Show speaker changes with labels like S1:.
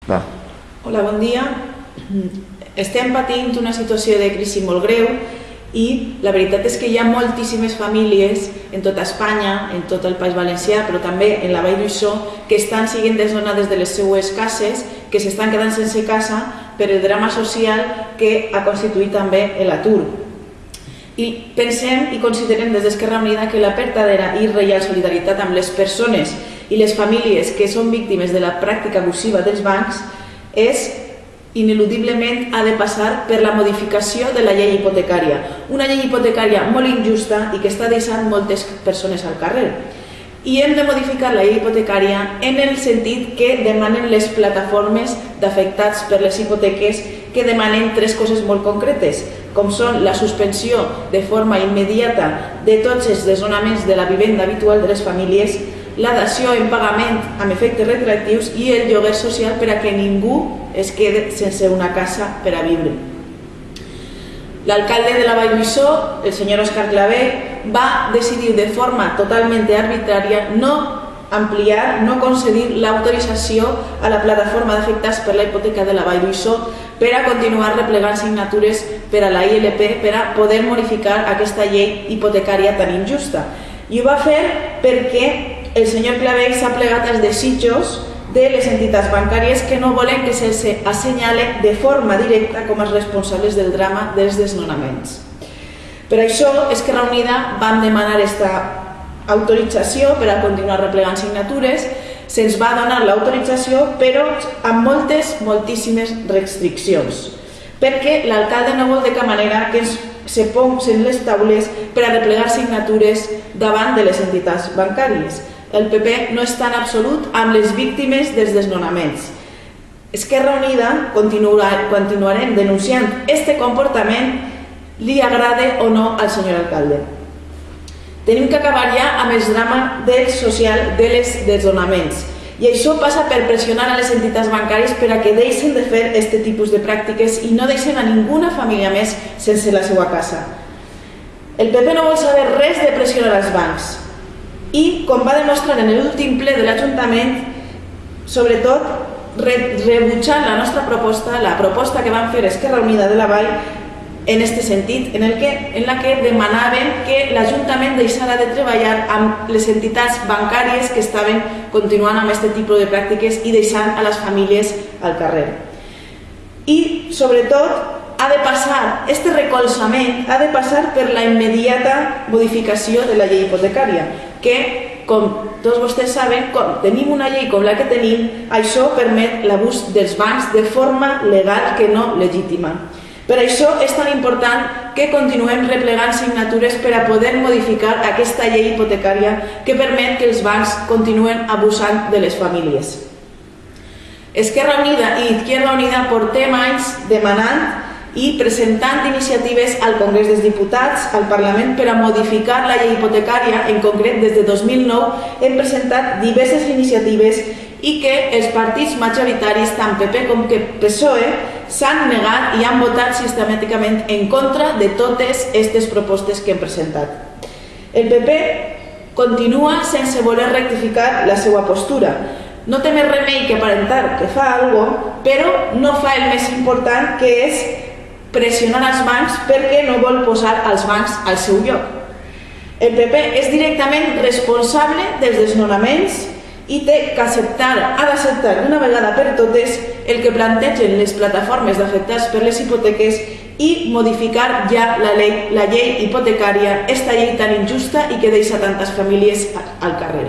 S1: Va.
S2: Hola, bon dia. Estem patint una situació de crisi molt greu i la veritat és que hi ha moltíssimes famílies en tota Espanya, en tot el País Valencià, però també en la Vall d'Uixó, que estan sent desnonades de les seues cases, que s'estan quedant sense casa per el drama social que ha constituït també l'atur. I pensem i considerem des d'Esquerra Unida que la vertadera i real solidaritat amb les persones i les famílies que són víctimes de la pràctica abusiva dels bancs ineludiblement ha de passar per la modificació de la llei hipotecària. Una llei hipotecària molt injusta i que està deixant moltes persones al carrer. I hem de modificar la llei hipotecària en el sentit que demanen les plataformes d'afectats per les hipoteques, que demanen tres coses molt concretes, com són la suspensió de forma immediata de tots els desnonaments de la vivenda habitual de les famílies, la dació en pagament amb efectes retroactius i el lloguer social per a que ningú es quede sense una casa per a viure. L'alcalde de la Vall d'Uixó, el senyor Òscar Clavé, va decidir de forma totalment arbitrària no ampliar, no concedir l'autorització a la plataforma d'afectats per la hipoteca de la Vall d'Uixó per a continuar replegant signatures per a la ILP per a poder modificar aquesta llei hipotecària tan injusta. I ho va fer perquè el senyor Clavé s'ha plegat als desitjos de les entitats bancàries que no volen que se'ls assenyale de forma directa com els responsables del drama dels desnonaments. Per això, Esquerra Unida vam demanar aquesta autorització per a continuar replegant signatures. Se'ns va donar l'autorització, però amb moltíssimes restriccions, perquè l'alcalde no vol de cap manera que se ponguin les taules per a replegar signatures davant de les entitats bancàries. El PP no està en absolut amb les víctimes dels desnonaments. Esquerra Unida continuarem denunciant este comportament, li agrade o no al senyor alcalde. Tenim que acabar ja amb el drama del social dels desnonaments. I això passa per pressionar a les entitats bancàries per a que deixin de fer aquest tipus de pràctiques i no deixin a ninguna família més sense la seva casa. El PP no vol saber res de pressionar els bancs. I, com va demostrar en l'últim ple de l'Ajuntament, sobretot rebutjant la nostra proposta, la proposta que van fer Esquerra Unida de la Vall, en aquest sentit, en la que demanaven que l'Ajuntament deixara de treballar amb les entitats bancàries que estaven continuant amb aquest tipus de pràctiques i deixant a les famílies al carrer. I, sobretot, ha de passar, aquest recolzament ha de passar per la immediata modificació de la llei hipotecària, que, com tots vostès saben, quan tenim una llei com la que tenim, això permet l'abús dels bancs de forma legal que no legítima. Per això és tan important que continuem replegant signatures per a poder modificar aquesta llei hipotecària que permet que els bancs continuen abusant de les famílies. Esquerra Unida i Izquierda Unida portem anys demanant i presentant iniciatives al Congrés dels Diputats, al Parlament, per a modificar la llei hipotecària. En concret, des de 2009 hem presentat diverses iniciatives i que els partits majoritaris, tant PP com que PSOE, s'han negat i han votat sistemàticament en contra de totes aquestes propostes que hem presentat. El PP continua sense voler rectificar la seva postura. No té més remei que aparentar que fa alguna cosa, però no fa el més important, que és pressionar els bancs perquè no vol posar els bancs al seu lloc. El PP és directament responsable dels desnonaments i té que ha d'acceptar d'una vegada per totes el que plantegen les plataformes d'afectats per les hipoteques i modificar ja la llei hipotecària, aquesta llei tan injusta i que deixa tantes famílies al carrer.